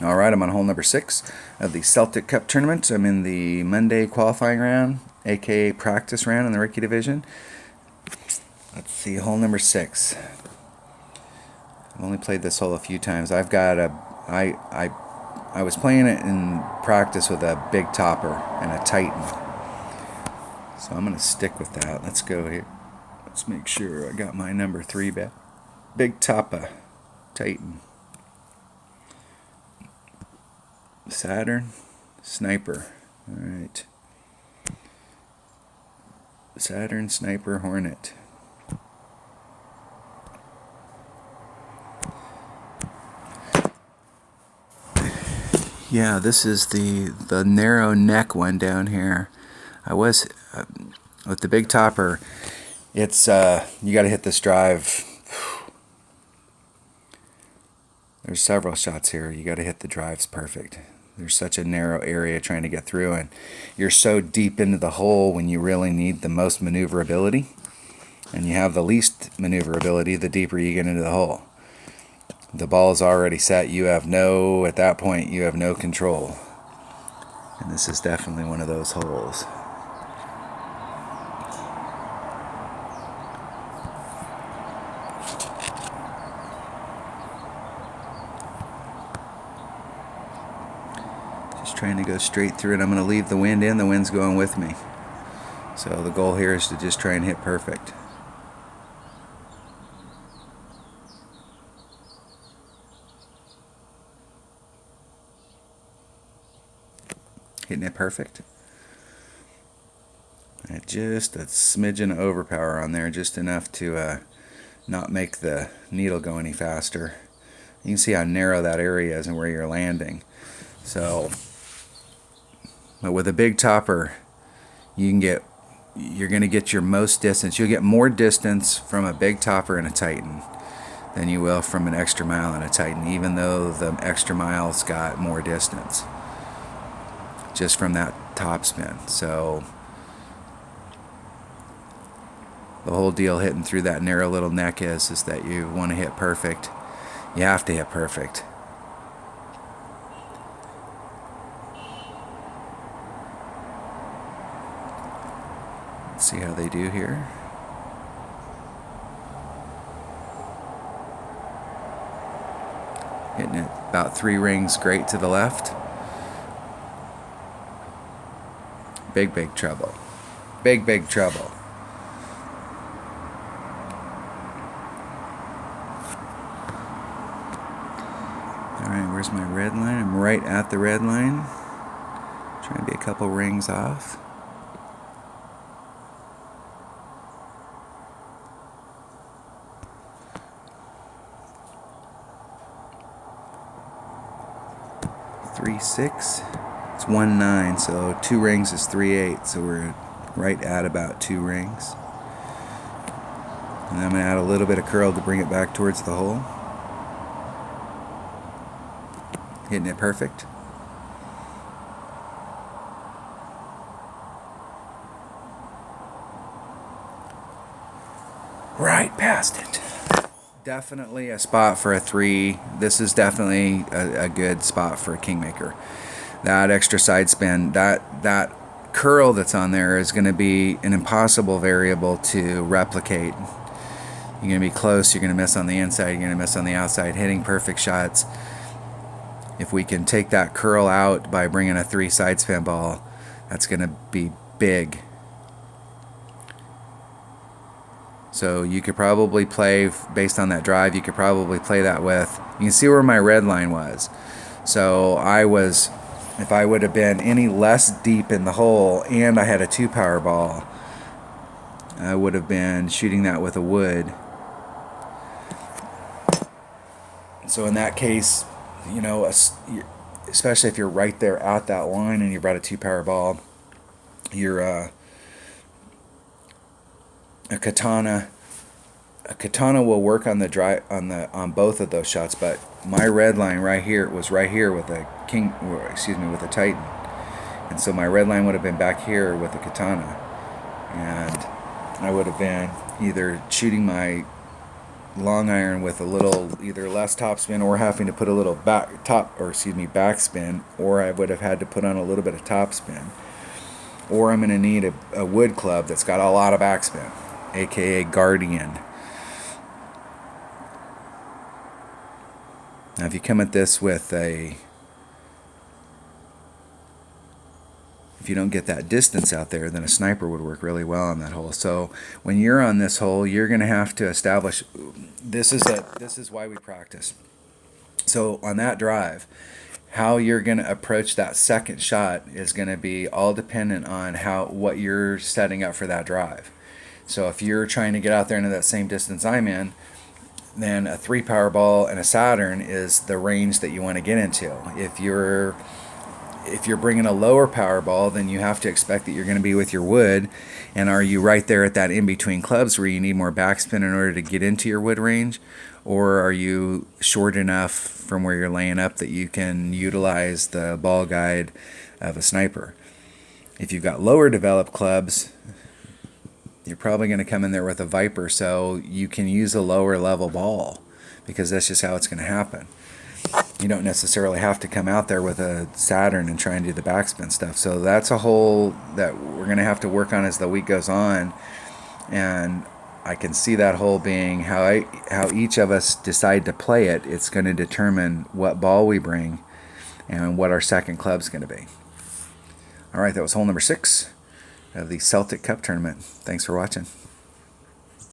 Alright, I'm on hole number 6 of the Celtic Cup tournament. I'm in the Monday qualifying round, aka practice round in the rookie division. Let's see, hole number 6. I've only played this hole a few times. I was playing it in practice with a big topper and a Titan. So I'm going to stick with that. Let's go here. Let's make sure I got my number 3 back. Big topper, Titan. Saturn, Sniper. Alright. Saturn, Sniper, Hornet. Yeah, this is the narrow neck one down here. I was with the big topper. It's you got to hit this drive. There's several shots here. You got to hit the drives perfect. There's such a narrow area trying to get through, and you're so deep into the hole when you really need the most maneuverability, and you have the least maneuverability the deeper you get into the hole. The ball is already set. At that point, you have no control. And this is definitely one of those holes. Just trying to go straight through it. I'm going to leave the wind in. The wind's going with me. So the goal here is to just try and hit perfect. Hitting it perfect. And just a smidgen of overpower on there, just enough to not make the needle go any faster. You can see how narrow that area is and where you're landing. So, but with a big topper, you're going to get your most distance. You'll get more distance from a big topper and a Titan than you will from an extra mile and a Titan, even though the extra mile's got more distance just from that topspin. So the whole deal hitting through that narrow little neck is that you want to hit perfect. You have to hit perfect. Let's see how they do here. Hitting it about 3 rings great to the left. Big trouble. Big trouble. Alright, where's my red line? I'm right at the red line. Trying to be a couple rings off. Three, 6. It's 1-9, so 2 rings is 3-8, so we're right at about 2 rings. And I'm going to add a little bit of curl to bring it back towards the hole. Hitting it perfect. Right past it. Definitely a spot for a 3. This is definitely a good spot for a Kingmaker. That extra side spin, that curl that's on there is going to be an impossible variable to replicate. You're going to be close, you're going to miss on the inside, you're going to miss on the outside, hitting perfect shots. If we can take that curl out by bringing a 3 side spin ball, that's going to be big. So you could probably play, based on that drive, you could probably play that with, you can see where my red line was. So if I would have been any less deep in the hole and I had a 2 power ball, I would have been shooting that with a wood. So in that case, you know, especially if you're right there at that line and you've got a 2 power ball, you're a katana will work on the on both of those shots, but my red line right here was right here with a with a Titan, and so my red line would have been back here with a katana, and I would have been either shooting my long iron with a little either less topspin or having to put a little backspin, or I would have had to put on a little bit of topspin, or I'm going to need a wood club that's got a lot of backspin, aka Guardian. Now if you come at this with if you don't get that distance out there, then a sniper would work really well on that hole. So when you're on this hole, you're going to have to establish, this is why we practice. So on that drive, how you're going to approach that second shot is going to be all dependent on what you're setting up for that drive. So if you're trying to get out there into that same distance I'm in, then a 3 power ball and a Saturn is the range that you want to get into. If you're bringing a lower power ball, then you have to expect that you're going to be with your wood. And are you right there at that in-between clubs where you need more backspin in order to get into your wood range? Or are you short enough from where you're laying up that you can utilize the ball guide of a sniper? If you've got lower developed clubs, you're probably going to come in there with a Viper, so you can use a lower level ball because that's just how it's going to happen. You don't necessarily have to come out there with a Saturn and try and do the backspin stuff. So that's a hole that we're going to have to work on as the week goes on. And I can see that hole being how each of us decide to play it. It's going to determine what ball we bring and what our second club's going to be. All right, that was hole number 6 of the Celtic Cup tournament. Thanks for watching.